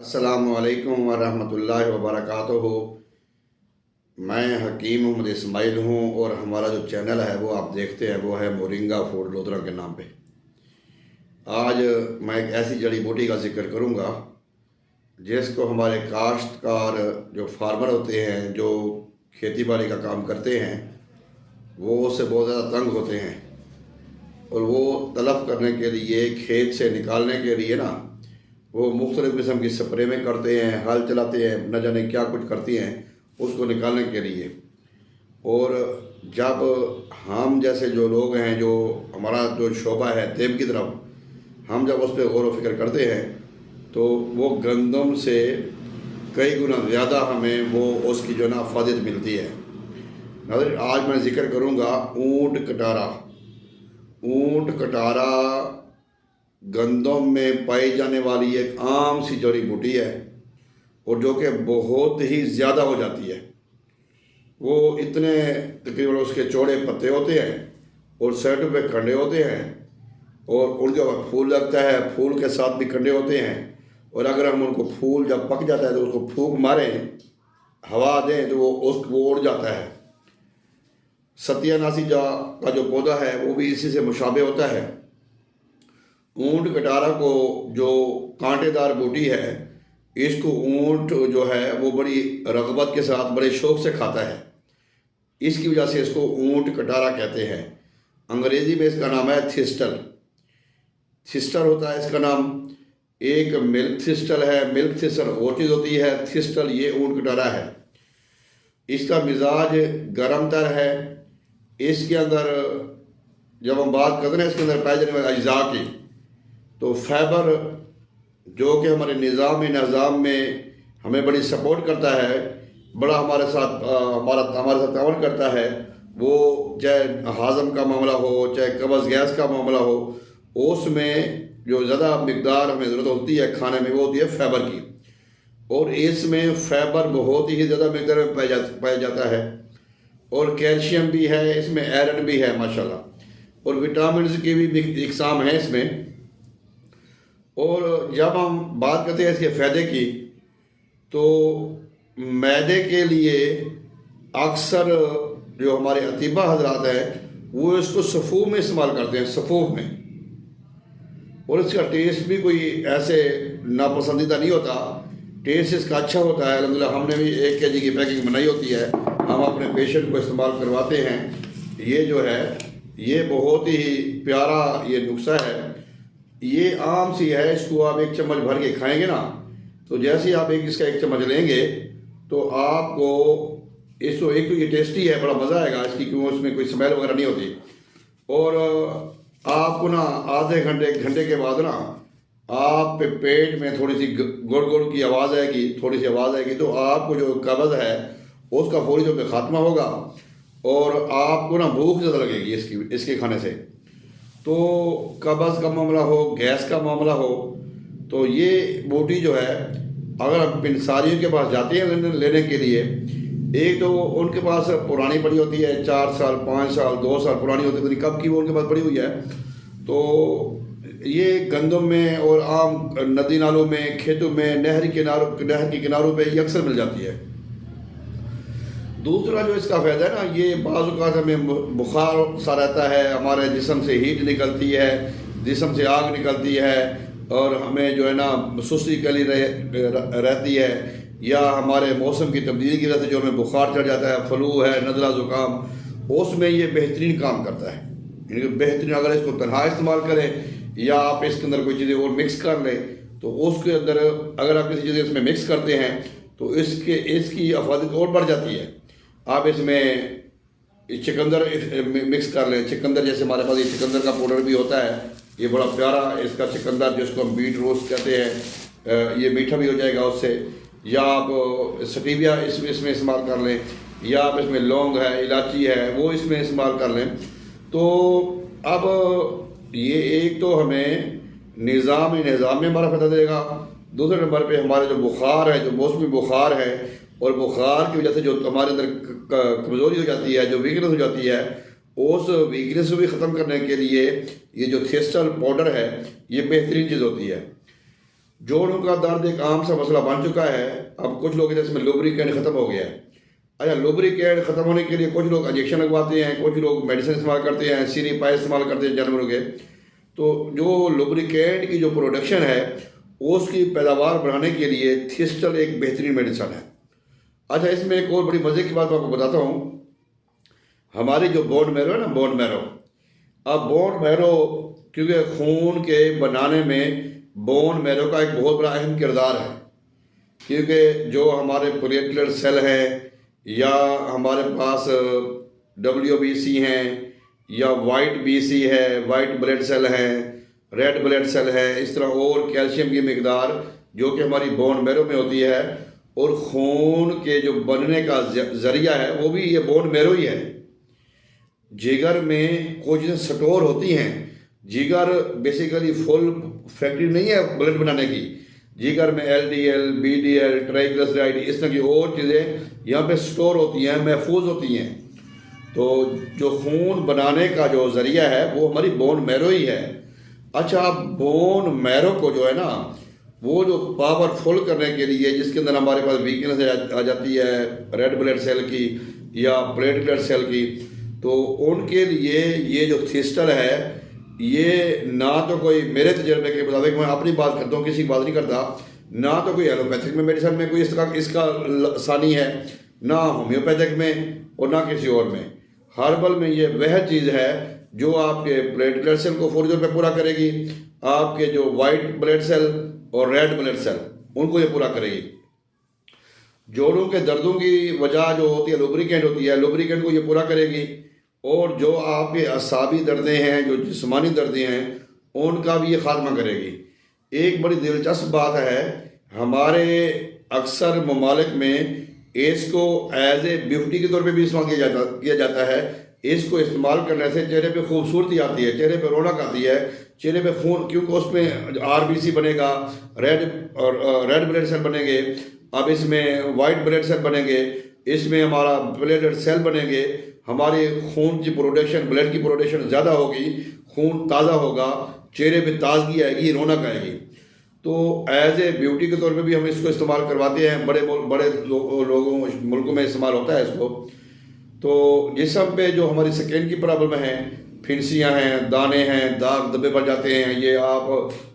अस्सलामुअलैकुम वरहमतुल्लाहि वबरकातुहू। मैं हकीम मोहम्मद इस्माइल हूँ और हमारा जो चैनल है वो आप देखते हैं वो है मोरिंगा फूड लोधरा के नाम पे। आज मैं एक ऐसी जड़ी बूटी का जिक्र करूँगा जिसको हमारे काश्तकार जो फार्मर होते हैं, जो खेती बाड़ी का काम करते हैं, वो उससे बहुत ज़्यादा तंग होते हैं और वो तलब करने के लिए, खेत से निकालने के लिए ना, वो मुख्तलिफ़ किस्म की स्प्रे में करते हैं, हल चलाते हैं, न जाने क्या कुछ करती हैं उसको निकालने के लिए। और जब हम जैसे जो लोग हैं, जो हमारा जो शोबा है तेब की तरफ, हम जब उस पर गौर व फिक्र करते हैं तो वो गंदम से कई गुना ज़्यादा हमें वो उसकी जो ना अफादियत मिलती है। नाज़रीन, आज मैं ज़िक्र करूँगा ऊँट कटारा। ऊँट कटारा गंदम में पाई जाने वाली एक आम सी जड़ी बूटी है और जो कि बहुत ही ज़्यादा हो जाती है। वो इतने तकरीबन उसके चौड़े पत्ते होते हैं और साइडों पे कंडे होते हैं और उनके ऊपर फूल लगता है, फूल के साथ भी कंडे होते हैं। और अगर हम उनको फूल जब पक जाता है तो उसको फूंक मारें, हवा दें तो वो उड़ जाता है। सत्यानासी का जो पौधा है वो भी इसी से मुशाबे होता है। ऊँट कटारा को जो कांटेदार बूटी है, इसको ऊँट जो है वो बड़ी रगबत के साथ, बड़े शौक से खाता है। इसकी वजह से इसको ऊँट कटारा कहते हैं। अंग्रेज़ी में इसका नाम है थिस्टल। थिस्टल होता है इसका नाम। एक मिल्क थिस्टल है, मिल्क थिस्टल और चीज़ होती है, थिस्टल ये ऊँट कटारा है। इसका मिजाज गर्म तर है। इसके अंदर जब हम बात करते हैं इसके अंदर पाए जाने वाले अज्जा की, तो फाइबर जो कि हमारे निज़ाम में हमें बड़ी सपोर्ट करता है, बड़ा हमारे साथ तावन करता है। वो चाहे हाज़म का मामला हो, चाहे कब्ज़ गैस का मामला हो, उसमें जो ज़्यादा मिकदार हमें ज़रूरत होती है खाने में वो होती है फाइबर की। और इसमें फाइबर बहुत ही ज़्यादा मिकदार में पाया जाता है और कैल्शियम भी है, इसमें आयरन भी है माशाल्लाह, और विटामिन की भी इकसाम है इसमें। और जब हम बात करते हैं इसके फ़ायदे की, तो मैदे के लिए अक्सर जो हमारे अतीबा हजरात हैं वो इसको सफ़ूफ में इस्तेमाल करते हैं, सफ़ूफ में। और इसका टेस्ट भी कोई ऐसे नापसंदीदा नहीं होता, टेस्ट इसका अच्छा होता है अल्हम्दुलिल्लाह। हमने भी 1 kg की पैकिंग बनाई होती है, हम अपने पेशेंट को इस्तेमाल करवाते हैं। ये जो है ये बहुत ही प्यारा ये नुस्खा है। ये आम सी है, इसको आप 1 चम्मच भर के खाएंगे ना, तो जैसे ही आप इसका 1 चम्मच लेंगे तो आपको इसको, एक तो ये टेस्टी है, बड़ा मज़ा आएगा इसकी, क्यों उसमें कोई स्मेल वगैरह नहीं होती। और आपको ना आधे घंटे 1 घंटे के बाद ना आप पेट में थोड़ी सी गुड़ गुड़ की आवाज़ आएगी, थोड़ी सी आवाज़ आएगी, तो आपको जो कब्ज़ है उसका फौरी जो ख़ात्मा होगा और आपको ना भूख ज़्यादा लगेगी इसके खाने से। तो कब्ज़ का मामला हो, गैस का मामला हो, तो ये बूटी जो है, अगर हम पिंसारियों के पास जाते हैं लेने के लिए, एक तो उनके पास पुरानी पड़ी होती है, 4 साल 5 साल 2 साल पुरानी होती है, पता नहीं कब की वो उनके पास पड़ी हुई है। तो ये गंदम में और आम नदी नालों में, खेतों में, नहर के किनारों पे ये अक्सर मिल जाती है। दूसरा जो इसका फ़ायदा है ना, ये बाज़ औक़ात हमें बुखार सा रहता है, हमारे जिस्म से हीट निकलती है, जिस्म से आग निकलती है और हमें जो है ना सुस्ती कली रहती है, या हमारे मौसम की तब्दीली की वजह से जो हमें बुखार चढ़ जाता है, फ्लू है, नज़ला ज़ुकाम, उसमें ये बेहतरीन काम करता है। यानी बेहतरीन, अगर इसको तन्हा इस्तेमाल करें या आप इसके अंदर कोई चीज़ें और मिक्स कर लें, तो उसके अंदर अगर आप किसी चीज़ इसमें मिक्स करते हैं तो इसकी अफादियत और बढ़ जाती है। आप इसमें चिकंदर मिक्स कर लें, चिकंदर जैसे हमारे पास ये चिकंदर का पाउडर भी होता है, ये बड़ा प्यारा इसका चिकंदर जिसको हम बीट रोस्ट कहते हैं, ये मीठा भी हो जाएगा उससे। या आप स्टीविया इसमें इस्तेमाल कर लें, या आप इसमें लौंग है, इलायची है, वो इसमें इस्तेमाल कर लें। तो अब ये एक तो हमें निज़ाम में हमारा फ़ायदा देगा। दूसरे नंबर पे हमारे जो बुखार है, जो मौसमी बुखार है, और बुखार की वजह से जो हमारे अंदर कमज़ोरी हो जाती है, जो वीकनेस हो जाती है, उस वीकनेस को भी ख़त्म करने के लिए ये जो थिस्टल पाउडर है ये बेहतरीन चीज़ होती है। जोड़ों का दर्द एक आम सा मसला बन चुका है। अब कुछ लोग जैसे में लुब्रिकेंट ख़त्म हो गया है। अच्छा, लुब्रिकेंट ख़त्म होने के लिए कुछ लोग इंजेक्शन लगवाते हैं, कुछ लोग मेडिसिन इस्तेमाल करते हैं, सीरी पाई इस्तेमाल करते हैं जानवरों के। तो जो लुब्रिकेंट की जो प्रोडक्शन है उसकी पैदावार बढ़ाने के लिए थिस्टल एक बेहतरीन मेडिसन है। अच्छा, इसमें एक और बड़ी मज़े की बात मैं आपको बताता हूँ। हमारी जो बोन मैरो है ना, बोन मैरो, अब बोन मैरो क्योंकि खून के बनाने में बोन मैरो का एक बहुत बड़ा अहम किरदार है, क्योंकि जो हमारे प्लेटलेट सेल हैं या हमारे पास WBC हैं या वाइट BC है, वाइट ब्लड सेल हैं, रेड ब्लड सेल है, इस तरह और कैल्शियम की मिकदार जो कि हमारी बोन मैरो में होती है, और खून के जो बनने का ज़रिया है वो भी ये बोन मैरो ही है। जिगर में कुछ चीज़ें स्टोर होती हैं। जिगर बेसिकली फुल फैक्ट्री नहीं है ब्लड बनाने की। जिगर में LDL, BDL, ट्राइग्लिसराइड, इस तरह की और चीज़ें यहाँ पे स्टोर होती हैं, महफूज होती हैं। तो जो खून बनाने का जो ज़रिया है वो हमारी बोन मैरो ही है। अच्छा, बोन मैरो को जो है ना, वो जो पावरफुल करने के लिए जिसके अंदर हमारे पास वीकनेस आ जाती है रेड ब्लड सेल की या प्लेटलेट सेल की, तो उनके लिए ये जो थिस्टल है, ये ना तो कोई मेरे तजर्बे के मुताबिक, मैं अपनी बात करता हूँ, किसी की बात नहीं करता, ना तो कोई एलोपैथिक में मेडिसिन में कोई इसका सानी है, ना होम्योपैथिक में और ना किसी और में। हर्बल में ये वह चीज़ है जो आपके प्लेटलेट सेल को फौरी तौर पर पूरा करेगी, आपके जो वाइट ब्लड सेल और रेड ब्लड सेल उनको ये पूरा करेगी। जोड़ों के दर्दों की वजह जो होती है लुब्रिकेंट होती है, लुब्रिकेंट को ये पूरा करेगी। और जो आपके असाबी दर्दें हैं, जो जिस्मानी दर्दें हैं, उनका भी ये खात्मा करेगी। एक बड़ी दिलचस्प बात है, हमारे अक्सर ममालिक में इसको एज ए ब्यूटी के तौर पे भी इस्तेमाल किया जाता है। इसको इस्तेमाल करने से चेहरे पे खूबसूरती आती है, चेहरे पे रौनक आती है, चेहरे पे खून, क्योंकि उसमें RBC बनेगा, रेड ब्लड सेल बनेंगे, अब इसमें वाइट ब्लड सेल बनेंगे, इसमें हमारा प्लेटलेट सेल बनेंगे, हमारे खून की प्रोडक्शन, ब्लड की प्रोडक्शन ज़्यादा होगी, खून ताज़ा होगा, चेहरे पे ताजगी आएगी, रौनक आएगी। तो एज ए ब्यूटी के तौर पे भी हम इसको इस्तेमाल करवाते हैं। बड़े लोगों मुल्कों में इस्तेमाल होता है इसको। तो जिस्म पे जो हमारी स्किन की प्रॉब्लम है, फिंसियाँ हैं, दाने हैं, दाग धब्बे पड़ जाते हैं, ये आप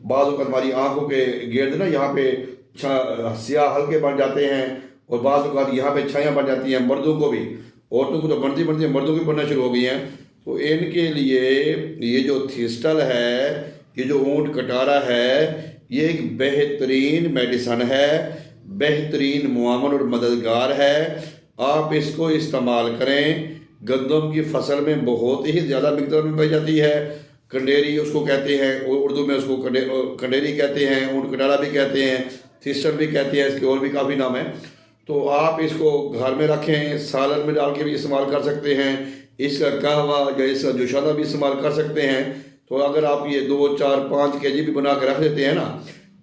बाज़ वक़्त हमारी आँखों के गिर्द ना यहाँ पे स्याह हल्के बन जाते हैं, और बाज़ वक़्त यहाँ पे छायाँ बन जाती हैं। मर्दों को भी, औरतों को तो बनती मर्दों की बनना शुरू हो गई हैं। तो इनके लिए ये जो थिस्टल है, ये जो ऊँट कटारा है, ये एक बेहतरीन मेडिसन है, बेहतरीन मुआवन और मददगार है। आप इसको इस्तेमाल करें। गंदम की फसल में बहुत ही ज़्यादा मिकदार में पाई जाती है। कंडेरी उसको कहते हैं, उर्दू में उसको कंडेरी कहते हैं, ऊँट कटारा भी कहते हैं, थिस्टल भी कहते हैं, इसके और भी काफ़ी नाम है। तो आप इसको घर में रखें, सालन में डाल के भी इस्तेमाल कर सकते हैं, इसका कहवा या इसका जोशाना भी इस्तेमाल कर सकते हैं। तो अगर आप ये 2, 4, 5 kg भी बना के रख देते हैं ना,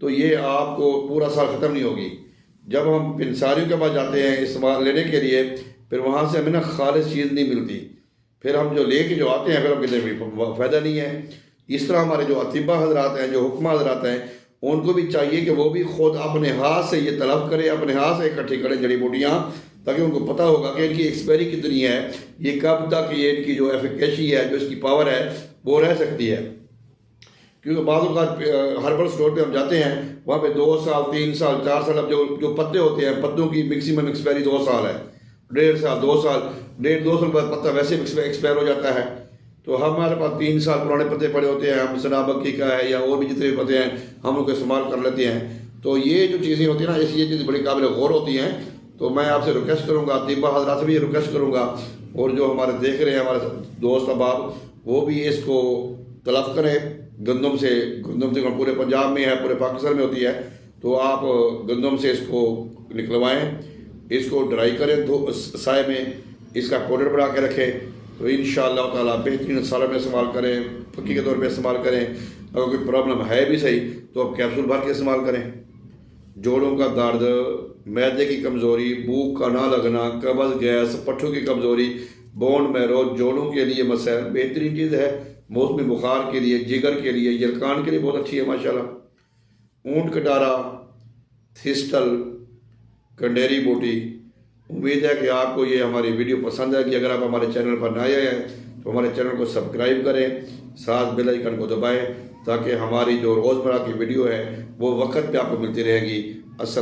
तो ये आपको पूरा साल ख़त्म नहीं होगी। जब हम पिंसारियों के पास जाते हैं इस्तेमाल लेने के लिए, फिर वहाँ से हमें ना खालिस चीज़ नहीं मिलती, फिर हम जो लेके जो आते हैं फिर हम कहते हैं फ़ायदा नहीं है। इस तरह हमारे जो अतीबा हजरात हैं, जो हुक्मा हजरात हैं, उनको भी चाहिए कि वो भी खुद अपने हाथ से ये तलब करें, अपने हाथ से इकट्ठी करें जड़ी बूटियाँ, ताकि उनको पता होगा कि इनकी एक्सपायरी कितनी है, ये कब तक ये इनकी जो एफिकेसी है, जो इसकी पावर है, वो रह सकती है। क्योंकि बाद हर्बल स्टोर पे हम जाते हैं, वहाँ पे 2 साल, 3 साल, 4 साल, अब जो पत्ते होते हैं, पत्तों की मैक्सिमम एक्सपायरी 2 साल है, 1.5 साल, 2 साल, 1.5-2 साल बाद पत्ता वैसे एक्सपायर हो जाता है। तो हमारे पास 3 साल पुराने पत्ते पड़े होते हैं, हम सनाबक्की का है या और भी जितने भी पत्ते हैं, हम उनको इस्तेमाल कर लेते हैं। तो ये जो चीज़ें होती हैं ना, ये चीज़ें बड़ी काबिल गौर होती हैं। तो मैं आपसे रिक्वेस्ट करूँगा, अतीबा हजरात से भी रिक्वेस्ट करूँगा, और जो हमारे देख रहे हैं हमारे दोस्त अहबाब, वो भी इसको तलब करें। गंदम से पूरे पंजाब में है, पूरे पाकिस्तान में होती है। तो आप गंदम से इसको निकलवाएँ, इसको ड्राई करें साए में, इसका पाउडर बना के रखें। तो इंशाअल्लाह ताला बेहतरीन सालन में इस्तेमाल करें, फक्की के तौर पे इस्तेमाल करें। अगर कोई प्रॉब्लम है भी सही तो आप कैप्सूल भर के इस्तेमाल करें। जोड़ों का दर्द, मैदे की कमज़ोरी, भूख का ना लगना, कब्ज़, गैस, पट्ठों की कमज़ोरी, बोन मैरो, जोड़ों के लिए मसैल बेहतरीन चीज़ है। मौसमी बुखार के लिए, जिगर के लिए, यलकान के लिए बहुत अच्छी है माशाल्लाह। ऊंट कटारा, थिस्टल, कंडेरी बूटी। उम्मीद है कि आपको ये हमारी वीडियो पसंद आएगी। अगर आप हमारे चैनल पर नए आए हैं तो हमारे चैनल को सब्सक्राइब करें, साथ बेल आइकन को दबाएं ताकि हमारी जो रोज़मर्रा की वीडियो है वो वक्त पे आपको मिलती रहेगी। अस्सलाम।